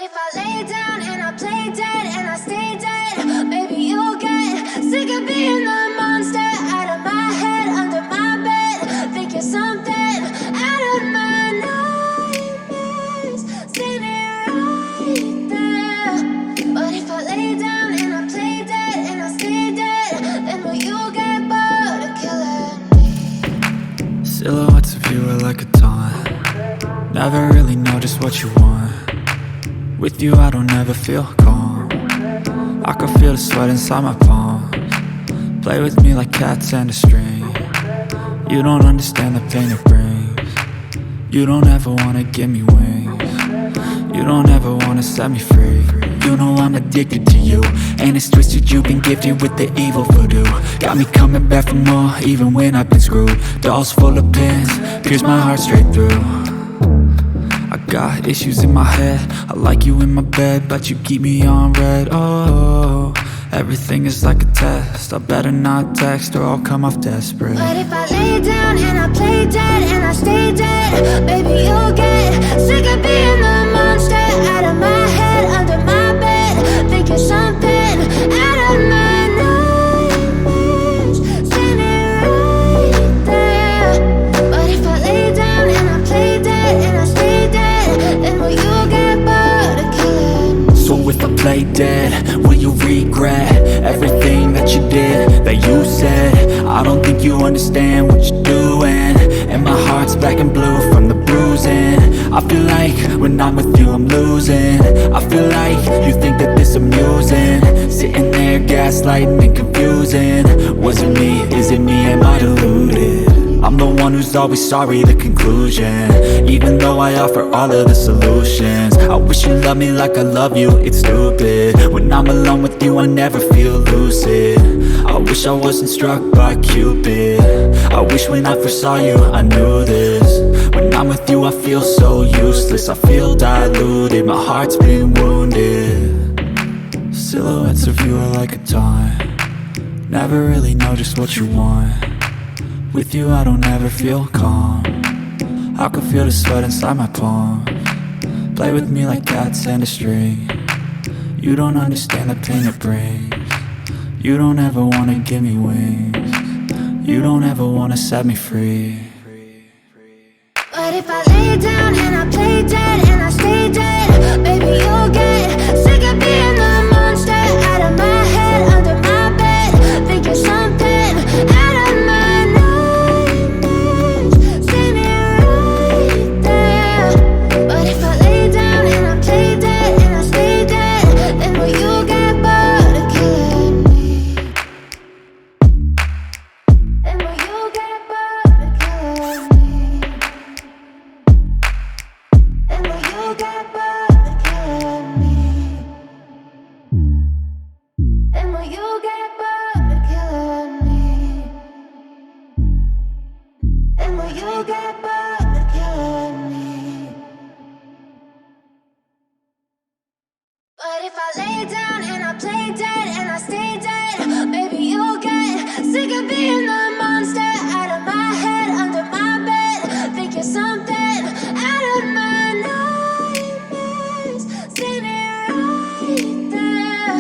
if I lay down and I play dead and I stay dead, maybe you'll get sick of being the monster out of my head, under my bed. Think you're something out of my nightmares, standing right there. But if I lay down and I play dead and I stay dead, then will you get bored of killing me? Silhouettes of you are like a taunt. Never really know just what you want. With you I don't ever feel calm. I can feel the sweat inside my palms. Play with me like cats and a string. You don't understand the pain it brings. You don't ever wanna give me wings. You don't ever wanna set me free. You know I'm addicted to you, and it's twisted, you've been gifted with the evil voodoo. Got me coming back for more, even when I've been screwed. Dolls full of pins, pierce my heart straight through. I got issues in my head, I like you in my bed, but you keep me on red. Oh, everything is like a test, I better not text or I'll come off desperate. But if I lay down and I play dead and I stay dead, baby you'll get sick of being the monster out of my head, under my bed. Think you're something out of my nightmares, standing right there. But if I lay down and I play dead and I stay dead, then will you get bored of killing me? So if I play dead, will you regret everything that you did, that you said? I don't think you understand what you're doing, and my heart's black and blue from the bruising. I feel like when I'm with you I'm losing. I feel like you think that this amusing, sitting there gaslighting and confusing. Was it me? Is it me? Am I deluded? I'm the one who's always sorry, the conclusion, even though I offer all of the solutions. I wish you loved me like I love you, it's stupid. When I'm alone with you I never feel lucid. I wish I wasn't struck by Cupid. I wish when I first saw you I knew this. When I'm with you I feel so useless, I feel diluted, my heart's been wounded. Silhouettes of you are like a taunt. Never really know just what you want. With you I don't ever feel calm. I can feel the sweat inside my palms. Play with me like cats and a string. You don't understand the pain it brings. You don't ever wanna give me wings. You don't ever wanna set me free. But if I lay down and I play dead and I stay dead, baby you'll get sick of being the monster out of my head, under my bed. Think you're something out of my nightmares, standing right there. But if I lay down and I play dead and I stay dead, then will you get bored of killing me? Then will you get bored of killing me? And will you get bored of killing me? And will you get bored of killing me? And will you get bored of killing me? But if I lay down and I play dead and I stay dead, maybe you'll get sick of being the monster out of my head, under my bed. Think you're something out of my nightmares, standing right there.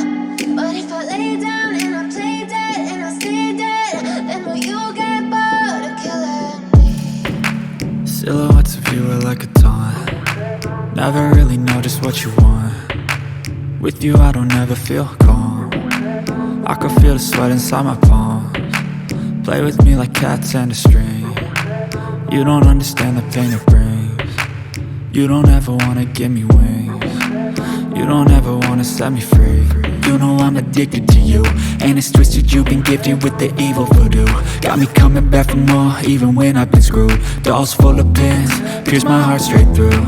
But if I lay down and I play dead and I stay dead, then will you get bored of killing me? Silhouettes of you are like a taunt. Never really know just what you want. With you I don't ever feel calm. I can feel the sweat inside my palms. Play with me like cats and a string. You don't understand the pain it brings. You don't ever wanna give me wings. You don't ever wanna set me free. You know I'm addicted to you, and it's twisted, you've been gifted with the evil voodoo. Got me coming back for more, even when I've been screwed. Dolls full of pins, pierce my heart straight through.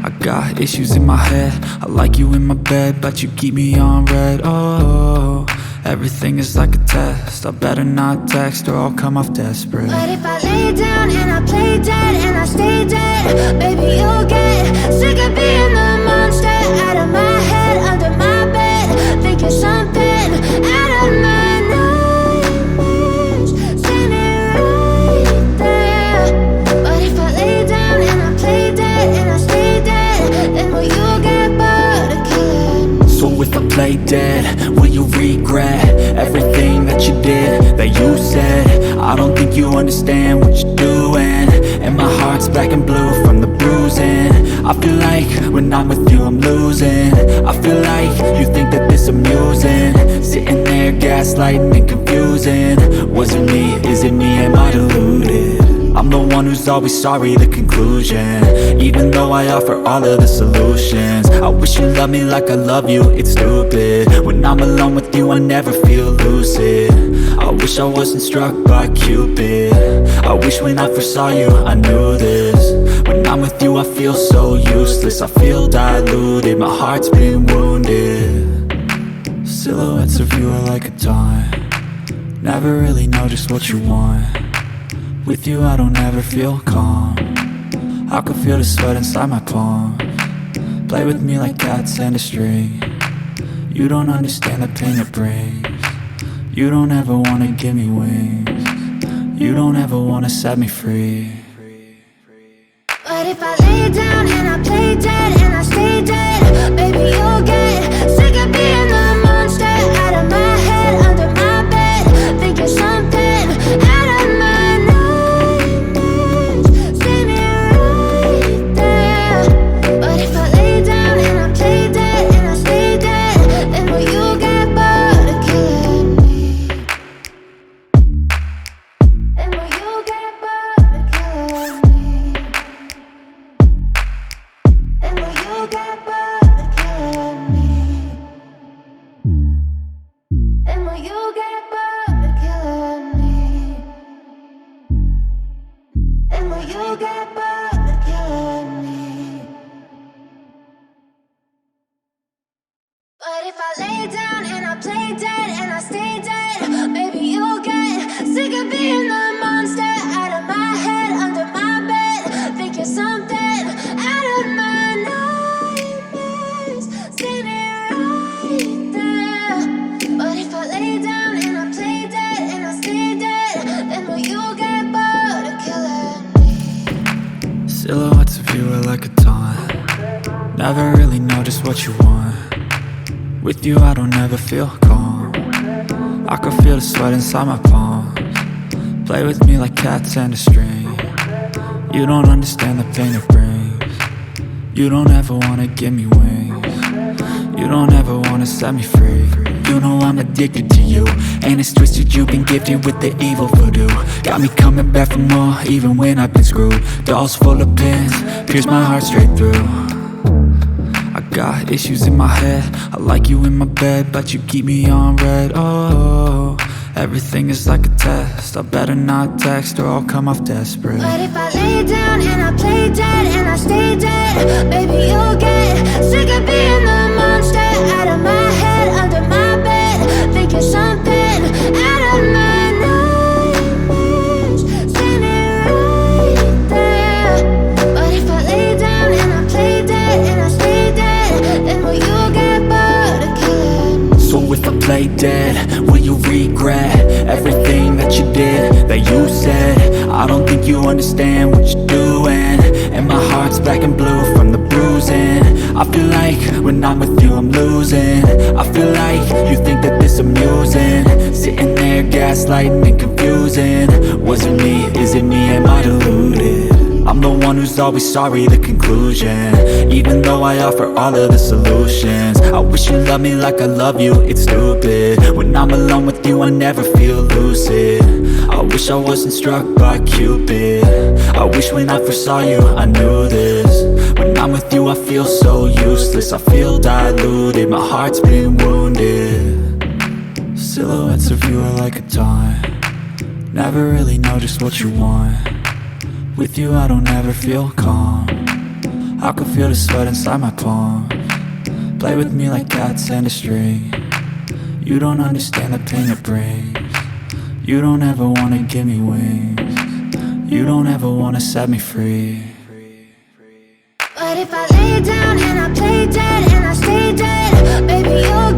I got issues in my head, I like you in my bed, but you keep me on red. Oh, everything is like a test, I better not text or I'll come off desperate. But if I lay down and I play dead and I stay dead, baby you'll get sick of being the monster out of my head, under my bed. Think you're something out of my nightmares, standing right there. But if I lay down and I play dead and I stay dead, then will you get play dead, will you regret everything that you did, that you said? I don't think you understand what you're doing, and my heart's black and blue from the bruising. I feel like when I'm with you I'm losing. I feel like you think that this amusing, sitting there gaslighting and confusing. Was it me? Is it me? Am I deluded? I'm the one who's always sorry, the conclusion, even though I offer all of the solutions. I wish you loved me like I love you, it's stupid. When I'm alone with you I never feel lucid. I wish I wasn't struck by Cupid. I wish when I first saw you I knew this. When I'm with you I feel so useless, I feel diluted, my heart's been wounded. Silhouettes of you are like a taunt, never really know just what you want. With you I don't ever feel calm, I can feel the sweat inside my palms. Play with me like cats and a string, you don't understand the pain it brings. You don't ever wanna give me wings, you don't ever wanna set me free. But if I lay down and I play dead and I stay dead, baby you'll get sick of being the monster out of my head, under my bed, thinking something out of my nightmares. See me right there. But if I lay down and I play dead and I stay dead, then will you get bored of killing me? Then will you get bored of killing me? And will you get bored of killing me? And will you get bored of killing me? And will you get bored of killing me? But if I lay down and I play dead and I stay dead, baby you'll get sick of being the monster out of my head, under my bed, thinking something out of my nightmares. See me right there. But if I lay down and I play dead and I stay dead, then will you get bored of killing me? Silhouettes of you are like a taunt, never really know just what you want. With you I don't ever feel calm, I can feel the sweat inside my palms. Play with me like cats and a string, you don't understand the pain it brings. You don't ever wanna give me wings, you don't ever wanna set me free. You know I'm addicted to you, and it's twisted, you've been gifted with the evil voodoo. Got me coming back for more, even when I've been screwed. Dolls full of pins, pierce my heart straight through. I got issues in my head, I like you in my bed, but you keep me on red. Oh, everything is like a test, I better not text or I'll come off desperate. But if I lay down and I play dead and I stay dead, baby you'll get sick of being the monster out of my head, under my bed, thinking something out of my nightmares. See me right there. But if I lay down and I play dead and I stay dead, then will you get bored of killing me? So if I play dead, will you regret everything that you did, that you said? I don't think you understand what you're doing, and my heart's black and blue from the bruising. I feel like when I'm with you I'm losing. I feel like you think that this amusing, sitting there gaslighting and confusing. Was it me? Is it me? Am I deluded? I'm the one who's always sorry, the conclusion, even though I offer all of the solutions. I wish you loved me like I love you, it's stupid. When I'm alone with you I never feel lucid. I wish I wasn't struck by Cupid. I wish when I first saw you I knew this. When I'm with you I feel so useless, I feel diluted, my heart's been wounded. Silhouettes of you are like a taunt, never really know just what you want. With you I don't ever feel calm, I can feel the sweat inside my palms. Play with me like cats and a string, you don't understand the pain it brings. You don't ever wanna give me wings, you don't ever wanna set me free. But if I lay down and I play dead and I stay dead, baby you'll